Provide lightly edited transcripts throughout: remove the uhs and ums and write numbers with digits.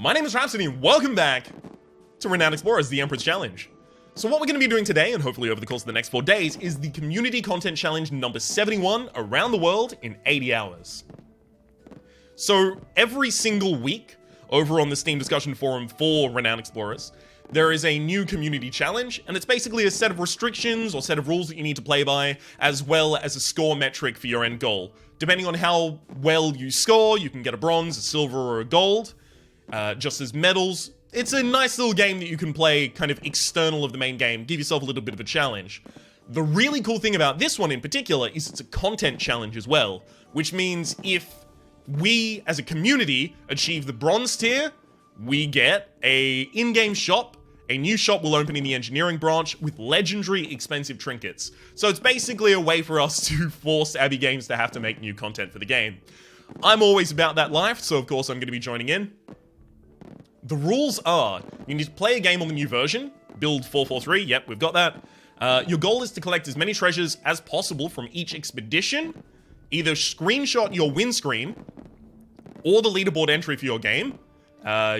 my name is Rhapsody and welcome back to Renowned Explorers, the Emperor's Challenge. So what we're going to be doing today, and hopefully over the course of the next 4 days, is the Community Content Challenge number 71 around the world in 80 hours. So every single week, over on the Steam discussion forum for Renowned Explorers, there is a new community challenge, and it's basically a set of restrictions or set of rules that you need to play by, as well as a score metric for your end goal. Depending on how well you score, you can get a bronze, a silver, or a gold, just as medals. It's a nice little game that you can play kind of external of the main game, give yourself a little bit of a challenge. The really cool thing about this one in particular is it's a content challenge as well, which means if we as a community achieve the bronze tier, we get a in-game shop. A new shop will open in the engineering branch with legendary expensive trinkets. So it's basically a way for us to force Abbey Games to have to make new content for the game. I'm always about that life, so of course I'm going to be joining in. The rules are, you need to play a game on the new version, build 443, yep, we've got that. Your goal is to collect as many treasures as possible from each expedition, either screenshot your win screen, or the leaderboard entry for your game.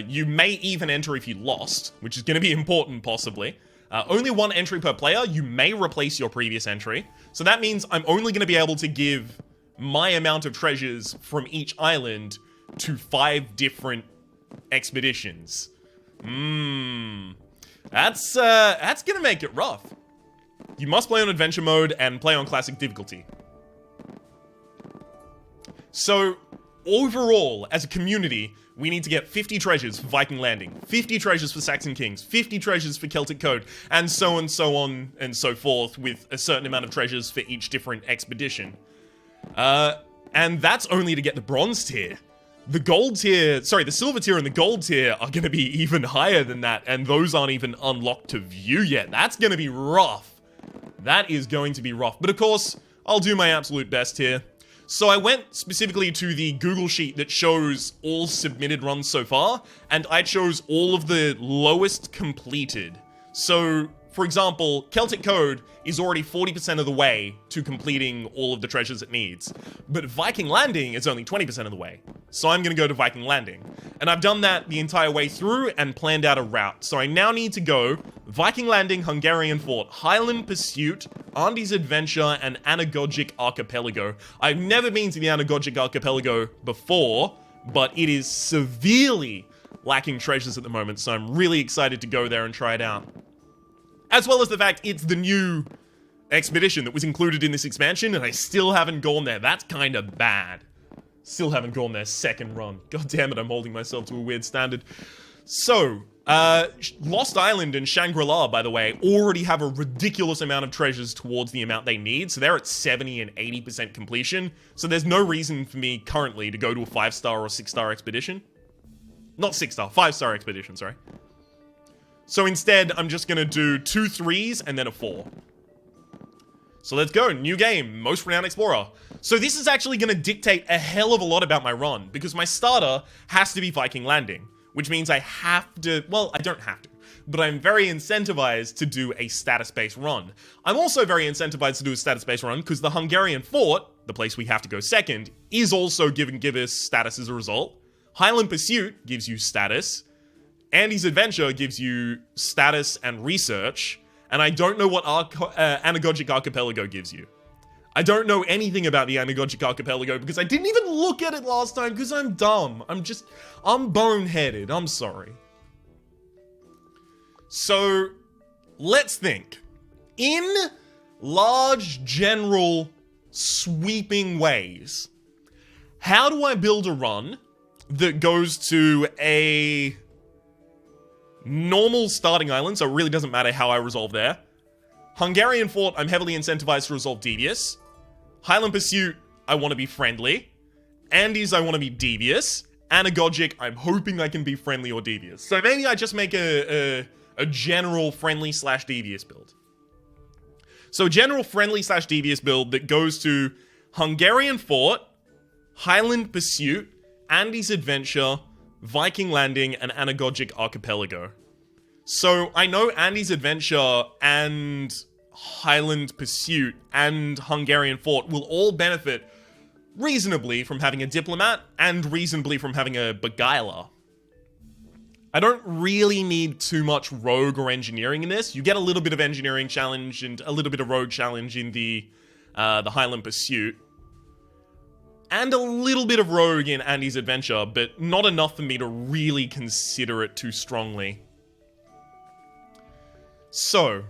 You may even enter if you lost, which is going to be important, possibly. Only one entry per player. You may replace your previous entry. So that means I'm only going to be able to give my amount of treasures from each island to 5 different expeditions. That's going to make it rough. You must play on adventure mode and play on classic difficulty. So, overall, as a community, we need to get 50 treasures for Viking Landing, 50 treasures for Saxon Kings, 50 treasures for Celtic Code, and so on and so forth, with a certain amount of treasures for each different expedition. And that's only to get the bronze tier. The silver tier and the gold tier are going to be even higher than that, and those aren't even unlocked to view yet. That's going to be rough. That is going to be rough. But of course, I'll do my absolute best here. So I went specifically to the Google Sheet that shows all submitted runs so far, and I chose all of the lowest completed. So, for example, Celtic Code is already 40% of the way to completing all of the treasures it needs. But Viking Landing is only 20% of the way. So I'm going to go to Viking Landing. And I've done that the entire way through and planned out a route. So I now need to go Viking Landing, Hungarian Fort, Highland Pursuit, Andy's Adventure, and Anagogic Archipelago. I've never been to the Anagogic Archipelago before, but it is severely lacking treasures at the moment. So I'm really excited to go there and try it out. As well as the fact it's the new expedition that was included in this expansion, and I still haven't gone there. That's kind of bad. Still haven't gone there second run. God damn it, I'm holding myself to a weird standard. So, Lost Island and Shangri-La, by the way, already have a ridiculous amount of treasures towards the amount they need, so they're at 70 and 80% completion, so there's no reason for me currently to go to a 5-star or 6-star expedition. Not 6-star, 5-star expedition, sorry. So instead, I'm just going to do 2 3s and then a 4. So let's go. New game. Most Renowned Explorer. So this is actually going to dictate a hell of a lot about my run, because my starter has to be Viking Landing, which means I have to... Well, I don't have to, but I'm very incentivized to do a status-based run. I'm also very incentivized to do a status-based run because the Hungarian Fort, the place we have to go second, is also giving us status as a result. Highland Pursuit gives you status. Andy's Adventure gives you status and research, and I don't know what Anagogic Archipelago gives you. I don't know anything about the Anagogic Archipelago because I didn't even look at it last time because I'm dumb. I'm boneheaded. I'm sorry. So, let's think. In large, general, sweeping ways, how do I build a run that goes to a normal starting island, so it really doesn't matter how I resolve there. Hungarian Fort, I'm heavily incentivized to resolve devious. Highland Pursuit, I want to be friendly. Andy's, I want to be devious. Anagogic, I'm hoping I can be friendly or devious. So maybe I just make a general friendly/devious build. So a general friendly/devious build that goes to Hungarian Fort, Highland Pursuit, Andy's Adventure, Viking Landing, and Anagogic Archipelago. So I know Andy's Adventure and Highland Pursuit and Hungarian Fort will all benefit reasonably from having a diplomat and reasonably from having a beguiler. I don't really need too much rogue or engineering in this. You get a little bit of engineering challenge and a little bit of rogue challenge in the Highland Pursuit. And a little bit of rogue in Andy's Adventure, but not enough for me to really consider it too strongly. So,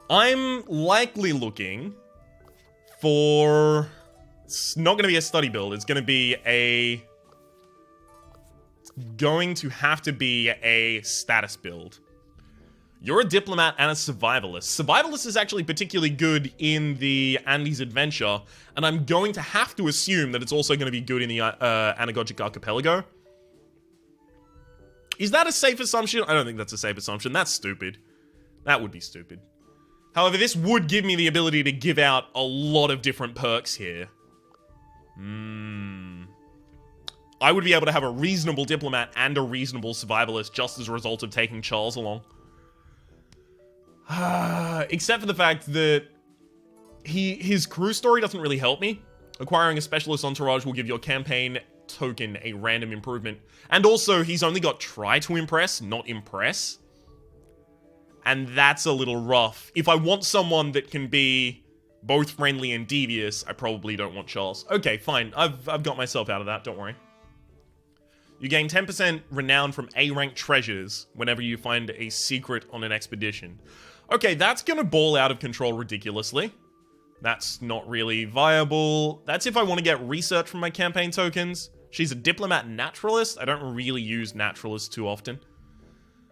I'm likely looking for... It's not going to be a study build. It's going to be a... It's going to have to be a status build. You're a diplomat and a survivalist. Survivalist is actually particularly good in the Andy's Adventure, and I'm going to have to assume that it's also going to be good in the Anagogic Archipelago. Is that a safe assumption? I don't think that's a safe assumption. That's stupid. That would be stupid. However, this would give me the ability to give out a lot of different perks here. I would be able to have a reasonable diplomat and a reasonable survivalist just as a result of taking Charles along. Except for the fact that his crew story doesn't really help me. Acquiring a specialist entourage will give your campaign token a random improvement. And also, he's only got try to impress, not impress. And that's a little rough. If I want someone that can be both friendly and devious, I probably don't want Charles. Okay, fine. I've got myself out of that, don't worry. You gain 10% renown from A-rank treasures whenever you find a secret on an expedition. Okay, that's gonna ball out of control ridiculously. That's not really viable. That's if I want to get research from my campaign tokens. She's a diplomat naturalist. I don't really use naturalists too often.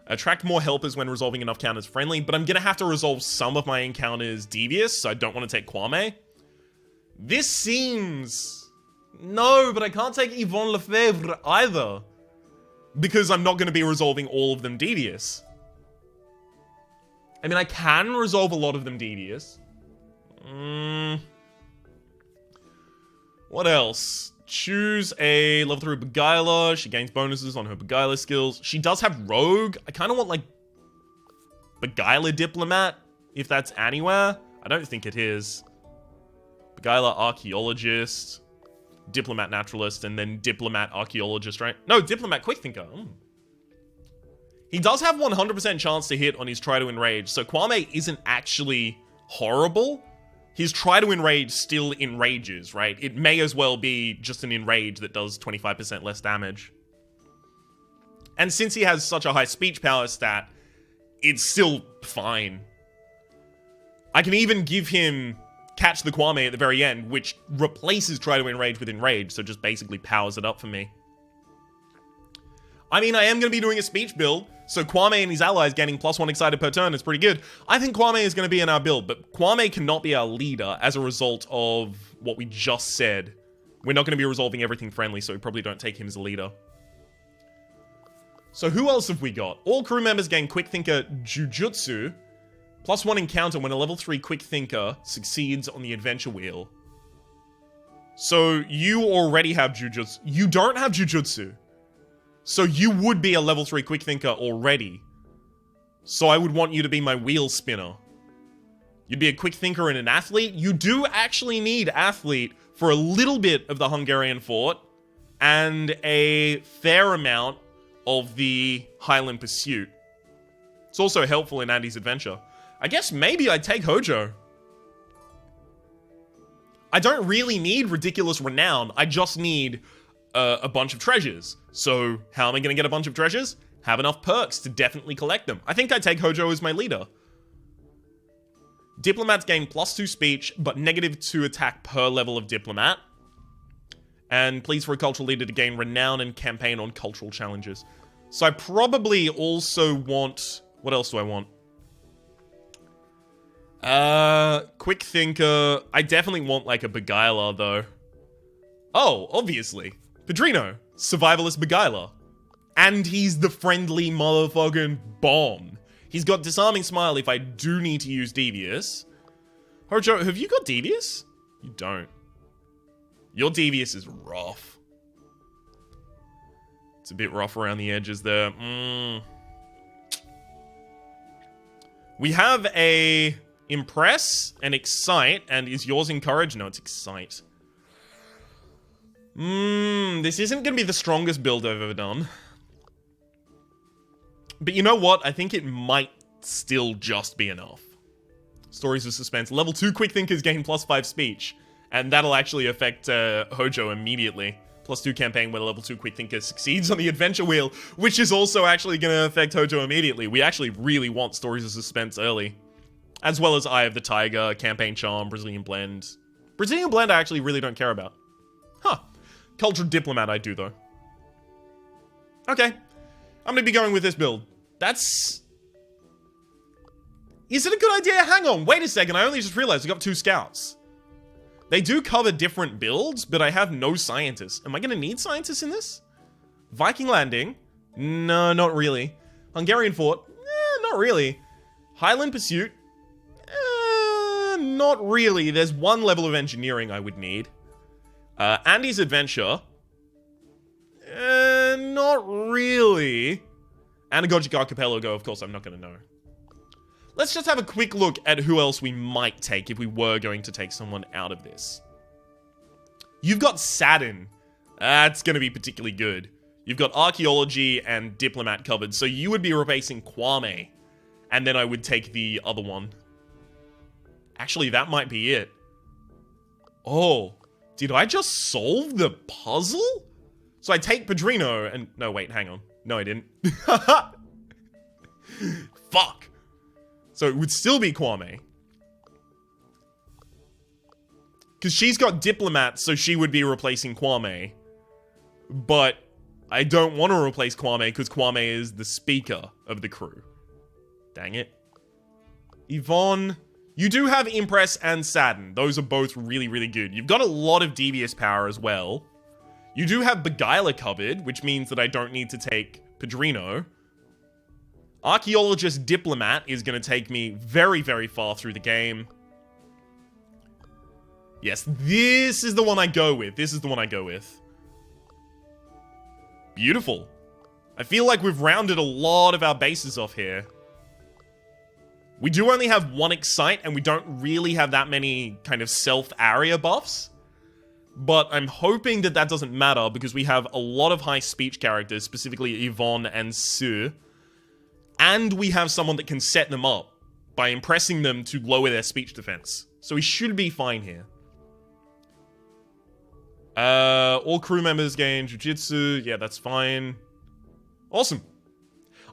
Attract more helpers when resolving enough encounters friendly, but I'm gonna have to resolve some of my encounters devious, so I don't want to take Kwame. This seems... No, but I can't take Yvonne Lefebvre either. Because I'm not going to be resolving all of them devious. I mean, I can resolve a lot of them devious. What else? Choose a level 3 Beguiler. She gains bonuses on her Beguiler skills. She does have Rogue. I kind of want, like, Beguiler Diplomat, if that's anywhere. I don't think it is. Beguiler Archaeologist. Diplomat Naturalist, and then Diplomat Archaeologist, right? No, Diplomat Quick Thinker. He does have 100% chance to hit on his Try to Enrage, so Kwame isn't actually horrible. His Try to Enrage still enrages, right? It may as well be just an Enrage that does 25% less damage. And since he has such a high speech power stat, it's still fine. I can even give him Catch the Kwame at the very end, which replaces Try to Enrage with Enrage, so just basically powers it up for me. I mean, I am going to be doing a speech build, so Kwame and his allies gaining +1 excited per turn is pretty good. I think Kwame is going to be in our build, but Kwame cannot be our leader as a result of what we just said. We're not going to be resolving everything friendly, so we probably don't take him as a leader. So who else have we got? All crew members gain Quick Thinker Jujutsu. +1 encounter when a level 3 Quick Thinker succeeds on the adventure wheel. So you already have Jujutsu. You don't have Jujutsu. So you would be a level 3 Quick Thinker already. So I would want you to be my wheel spinner. You'd be a Quick Thinker and an Athlete. You do actually need Athlete for a little bit of the Hungarian Fort and a fair amount of the Highland Pursuit. It's also helpful in Andy's Adventure. I guess maybe I'd take Hojo. I don't really need ridiculous renown. I just need a bunch of treasures. So how am I going to get a bunch of treasures? Have enough perks to definitely collect them. I think I'd take Hojo as my leader. Diplomats gain +2 speech, but -2 attack per level of diplomat. And please for a cultural leader to gain renown and campaign on cultural challenges. So I probably also want... What else do I want? Quick Thinker. I definitely want, like, a Beguiler, though. Oh, obviously. Pedrino. Survivalist Beguiler. And he's the friendly motherfucking bomb. He's got Disarming Smile if I do need to use Devious. Hojo, have you got Devious? You don't. Your Devious is rough. It's a bit rough around the edges there. We have a Impress and Excite, and is yours Encourage? No, it's Excite. This isn't going to be the strongest build I've ever done. But you know what? I think it might still just be enough. Stories of Suspense. Level 2 Quick Thinkers gain +5 speech. And that'll actually affect Hojo immediately. +2 campaign where level 2 Quick Thinker succeeds on the adventure wheel, which is also actually going to affect Hojo immediately. We actually really want Stories of Suspense early. As well as Eye of the Tiger, Campaign Charm, Brazilian Blend. Brazilian Blend I actually really don't care about. Huh. Cultural Diplomat I do, though. Okay. I'm going to be going with this build. That's... Is it a good idea? Hang on, wait a second. I only just realized I got 2 scouts. They do cover different builds, but I have no scientists. Am I going to need scientists in this? Viking Landing? No, not really. Hungarian Fort? Not really. Highland Pursuit? Not really. There's 1 level of engineering I would need. Andy's Adventure? Not really. Anagogic Archipelago, of course, I'm not going to know. Let's just have a quick look at who else we might take if we were going to take someone out of this. You've got Saturn. That's going to be particularly good. You've got Archaeology and Diplomat covered, so you would be replacing Kwame. And then I would take the other one. Actually, that might be it. Oh, did I just solve the puzzle? So I take Padrino and... No, wait, hang on. No, I didn't. Fuck. So it would still be Kwame. Because she's got Diplomat, so she would be replacing Kwame. But I don't want to replace Kwame because Kwame is the speaker of the crew. Dang it. Yvonne. You do have Impress and Saturn. Those are both really, really good. You've got a lot of Devious Power as well. You do have Beguiler covered, which means that I don't need to take Padrino. Archaeologist Diplomat is going to take me very, very far through the game. Yes, this is the one I go with. This is the one I go with. Beautiful. I feel like we've rounded a lot of our bases off here. We do only have 1 Excite, and we don't really have that many kind of self-area buffs. But I'm hoping that that doesn't matter, because we have a lot of high speech characters, specifically Yvonne and Sue. And we have someone that can set them up by impressing them to lower their speech defense. So we should be fine here. All crew members gain Jiu-Jitsu. Yeah, that's fine. Awesome.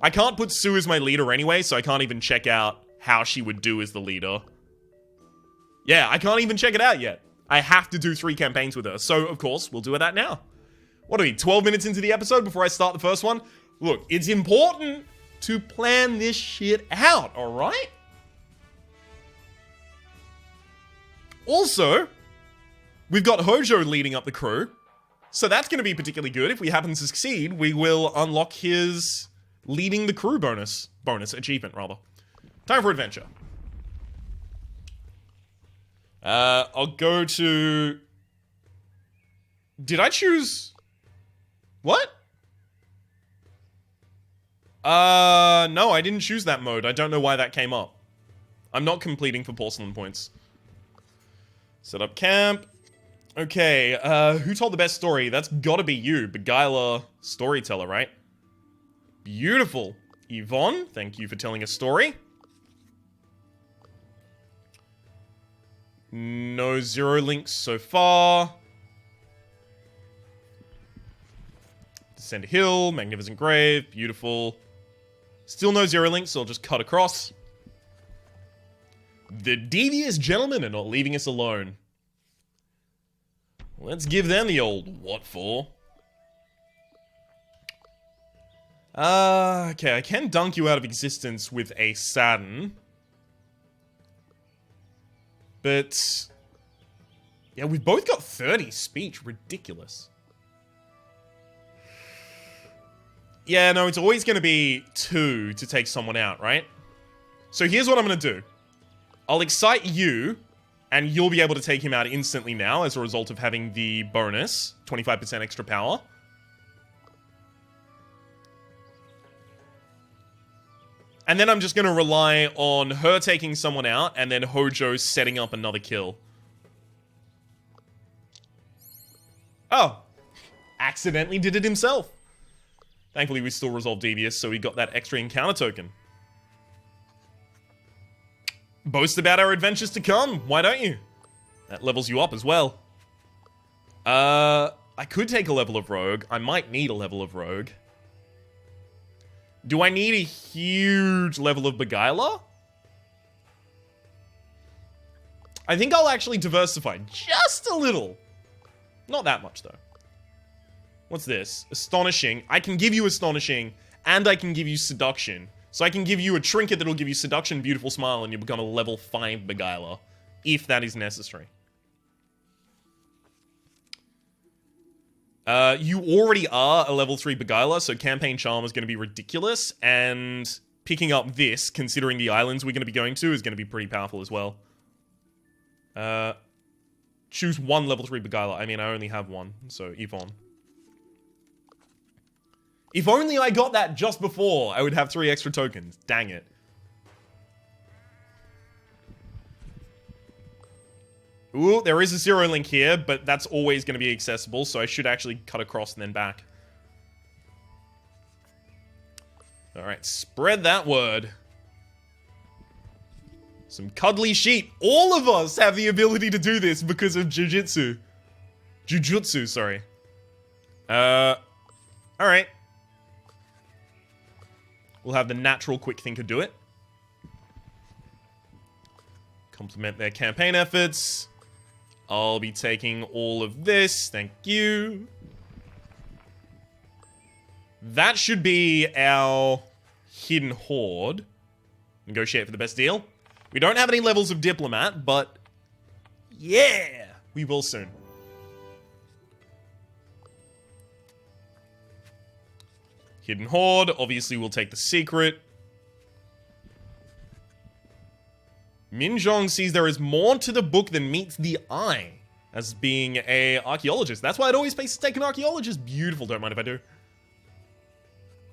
I can't put Sue as my leader anyway, so I can't even check out how she would do as the leader. Yeah, I can't even check it out yet. I have to do 3 campaigns with her. So, of course, we'll do that now. What are we, 12 minutes into the episode before I start the first one? Look, it's important to plan this shit out, alright? Also, we've got Hojo leading up the crew. So that's going to be particularly good. If we happen to succeed, we will unlock his leading the crew bonus achievement, rather. Time for adventure. I'll go to... Did I choose... What? No, I didn't choose that mode. I don't know why that came up. I'm not completing for porcelain points. Set up camp. Okay, who told the best story? That's gotta be you, Beguiler Storyteller, right? Beautiful. Yvonne, thank you for telling a story. No 0 links so far. Descend a hill, magnificent grave, beautiful. Still no 0 links, so I'll just cut across. The devious gentlemen are not leaving us alone. Let's give them the old what for. Okay, I can dunk you out of existence with a Saturn. But... yeah, we've both got 30 speech. Ridiculous. Yeah, no, it's always going to be 2 to take someone out, right? So here's what I'm going to do. I'll excite you, and you'll be able to take him out instantly now as a result of having the bonus. 25% extra power. And then I'm just going to rely on her taking someone out, and then Hojo setting up another kill. Oh. Accidentally did it himself. Thankfully, we still resolved Devious, so we got that extra encounter token. Boast about our adventures to come, why don't you? That levels you up as well. I could take a level of Rogue. I might need a level of Rogue. Do I need a huge level of Beguiler? I think I'll actually diversify just a little. Not that much, though. What's this? Astonishing. I can give you Astonishing, and I can give you Seduction. So I can give you a trinket that'll give you Seduction, Beautiful Smile, and you become a level 5 Beguiler, if that is necessary. You already are a level 3 Beguiler, so Campaign Charm is going to be ridiculous, and picking up this, considering the islands we're going to be going to, is going to be pretty powerful as well. Choose one level 3 Beguiler. I mean, I only have one, so Yvonne. If only I got that just before, I would have 3 extra tokens. Dang it. Ooh, there is a zero link here, but that's always going to be accessible, so I should actually cut across and then back. Alright, spread that word. Some cuddly sheep. All of us have the ability to do this because of Jujutsu. Jujutsu, sorry. Alright. We'll have the natural quick thinker do it. Complement their campaign efforts. I'll be taking all of this. Thank you. That should be our hidden hoard. Negotiate for the best deal. We don't have any levels of diplomat, but yeah, we will soon. Hidden hoard. Obviously, we'll take the secret. Minjong sees there is more to the book than meets the eye as being a archaeologist. That's why it always pays to take an archaeologist. Beautiful, don't mind if I do.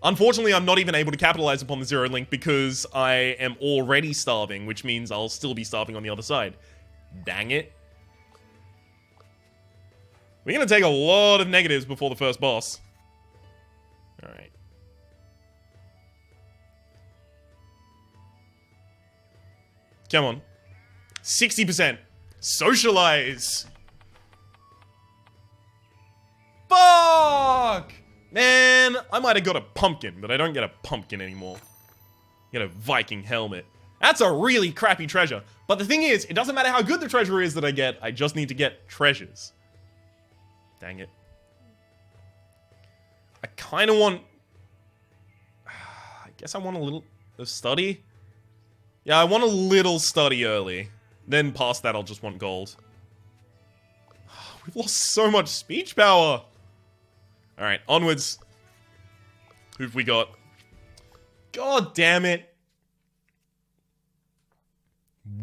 Unfortunately, I'm not even able to capitalize upon the zero link because I am already starving, which means I'll still be starving on the other side. Dang it. We're gonna take a lot of negatives before the first boss. Alright. Come on. 60%. Socialize. Fuck! Man, I might have got a pumpkin, but I don't get a pumpkin anymore. I get a Viking helmet. That's a really crappy treasure. But the thing is, it doesn't matter how good the treasure is that I get. I just need to get treasures. Dang it. I kind of want... I guess I want a little study. Yeah, I want a little study early. Then past that, I'll just want gold. We've lost so much speech power. Alright, onwards. Who've we got? God damn it.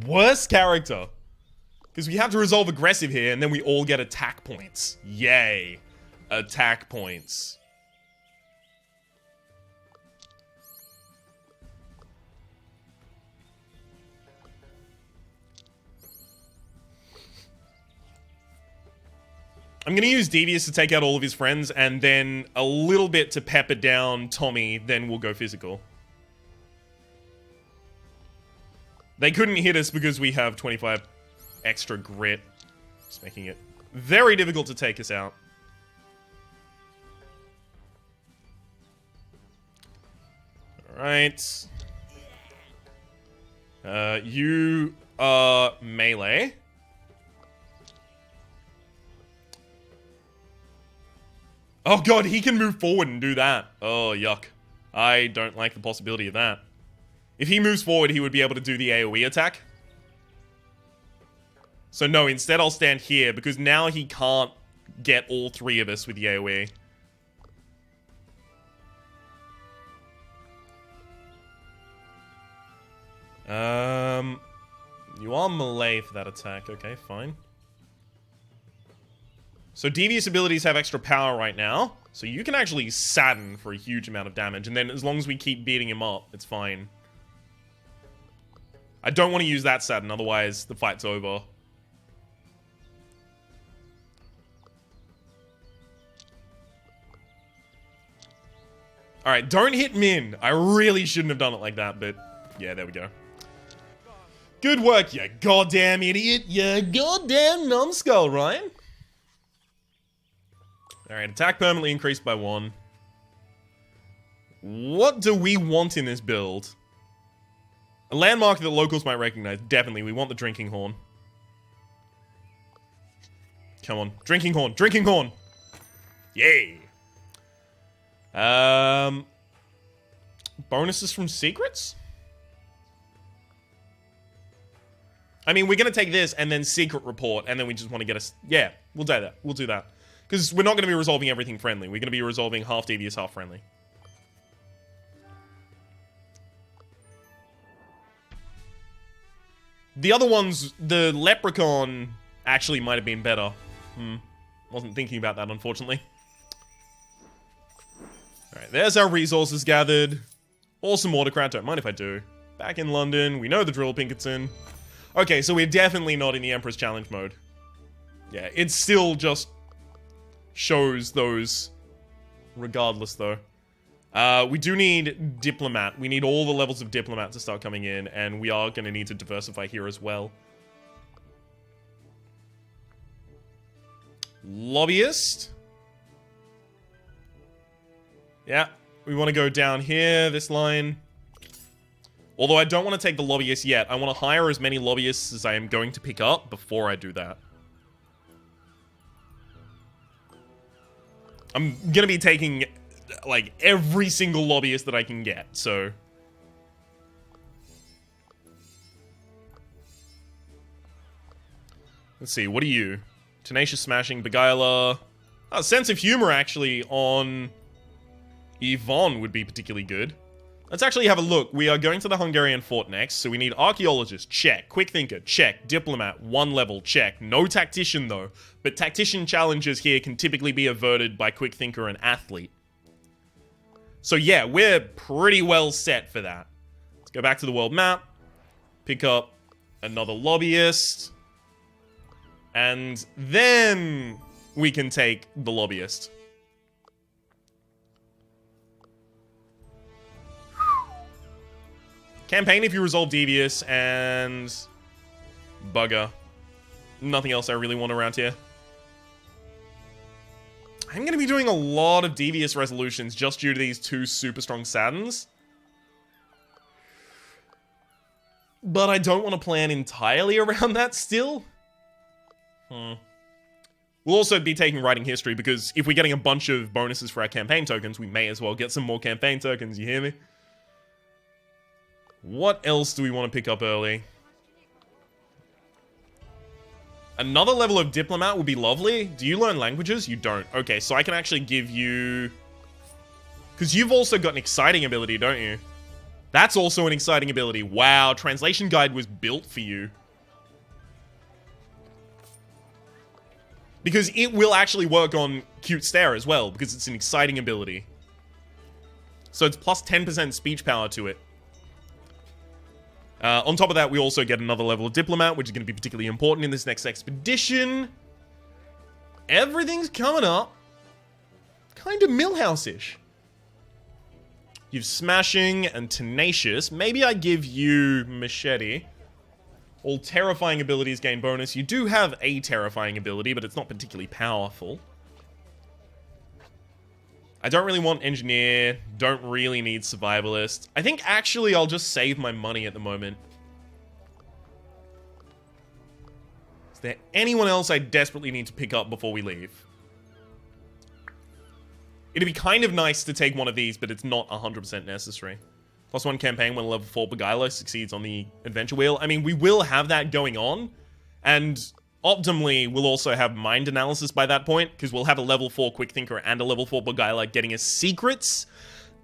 Worst character. Because we have to resolve aggressive here, and then we all get attack points. Yay. Attack points. I'm going to use Devious to take out all of his friends, and then a little bit to pepper down Tommy, then we'll go physical. They couldn't hit us because we have 25 extra grit. Just making it very difficult to take us out. Alright. You are melee. Oh god, he can move forward and do that. Oh, yuck. I don't like the possibility of that. If he moves forward, he would be able to do the AoE attack. So no, instead I'll stand here, because now he can't get all 3 of us with the AoE. You are melee for that attack. Okay, fine. So Devious abilities have extra power right now, so you can actually sadden for a huge amount of damage, and then as long as we keep beating him up, it's fine. I don't want to use that sadden, otherwise the fight's over. Alright, don't hit Min. I really shouldn't have done it like that, but yeah, there we go. Good work, you goddamn idiot. You goddamn numbskull, Ryan. Alright, attack permanently increased by 1. What do we want in this build? A landmark that locals might recognize. Definitely, we want the drinking horn. Come on. Drinking horn. Drinking horn. Yay. Bonuses from secrets? I mean, we're going to take this and then secret report, and then we just want to get a... Yeah, we'll do that. We'll do that. Because we're not going to be resolving everything friendly. We're going to be resolving half devious, half friendly. The other ones, the leprechaun actually might have been better. Wasn't thinking about that, unfortunately. Alright, there's our resources gathered. Awesome autocrat, don't mind if I do. Back in London, we know the drill, Pinkerton. Okay, so we're definitely not in the Emperor's Challenge mode. Yeah, it still just shows those regardless, though. We do need Diplomat. We need all the levels of Diplomat to start coming in, and we are going to need to diversify here as well. Lobbyist. Yeah, we want to go down here, this line. Although I don't want to take the lobbyist yet. I want to hire as many lobbyists as I am going to pick up before I do that. I'm going to be taking, like, every single lobbyist that I can get, so... Let's see, what are you? Tenacious Smashing, Beguiler... Oh, Sense of Humor, actually, on Yvonne would be particularly good. Let's actually have a look. We are going to the Hungarian fort next, so we need Archaeologist, check. Quick Thinker, check. Diplomat, 1 level, check. No Tactician, though. But Tactician challenges here can typically be averted by Quick Thinker and Athlete. So yeah, we're pretty well set for that. Let's go back to the world map. Pick up another Lobbyist. And then we can take the Lobbyist. Campaign if you resolve Devious, and Bugger. Nothing else I really want around here. I'm going to be doing a lot of Devious resolutions just due to these 2 super strong Saturns. But I don't want to plan entirely around that still. We'll also be taking Writing History, because if we're getting a bunch of bonuses for our campaign tokens, we may as well get some more campaign tokens, you hear me? What else do we want to pick up early? Another level of Diplomat would be lovely. Do you learn languages? You don't. Okay, so I can actually give you... Because you've also got an exciting ability, don't you? That's also an exciting ability. Wow, Translation Guide was built for you. Because it will actually work on Cute Stare as well, because it's an exciting ability. So it's plus 10% speech power to it. On top of that, we also get another level of Diplomat, which is going to be particularly important in this next expedition. Everything's coming up. Kind of Millhouse-ish. You've Smashing and Tenacious. Maybe I give you Machete. All terrifying abilities gain bonus. You do have a terrifying ability, but it's not particularly powerful. I don't really want Engineer, don't really need Survivalist. I think actually I'll just save my money at the moment. Is there anyone else I desperately need to pick up before we leave? It'd be kind of nice to take one of these, but it's not 100% necessary. +1 campaign when level 4 Beguiler succeeds on the adventure wheel. I mean, we will have that going on, and optimally, we'll also have mind analysis by that point, because we'll have a level 4 Quick Thinker and a level 4 Beguiler getting us secrets.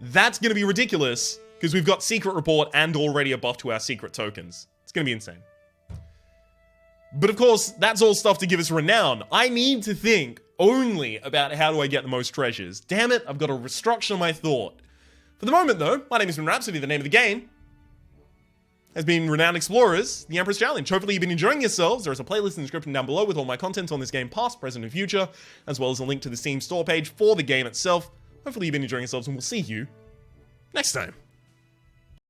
That's going to be ridiculous, because we've got Secret Report and already a buff to our secret tokens. It's going to be insane. But of course, that's all stuff to give us renown. I need to think only about how do I get the most treasures. Damn it, I've got to restructure my thought. For the moment, though, my name has been Rhapsody. The name of the game has been Renowned Explorers, The Emperor's Challenge. Hopefully you've been enjoying yourselves. There is a playlist in the description down below with all my content on this game, past, present, and future, as well as a link to the Steam store page for the game itself. Hopefully you've been enjoying yourselves, and we'll see you next time.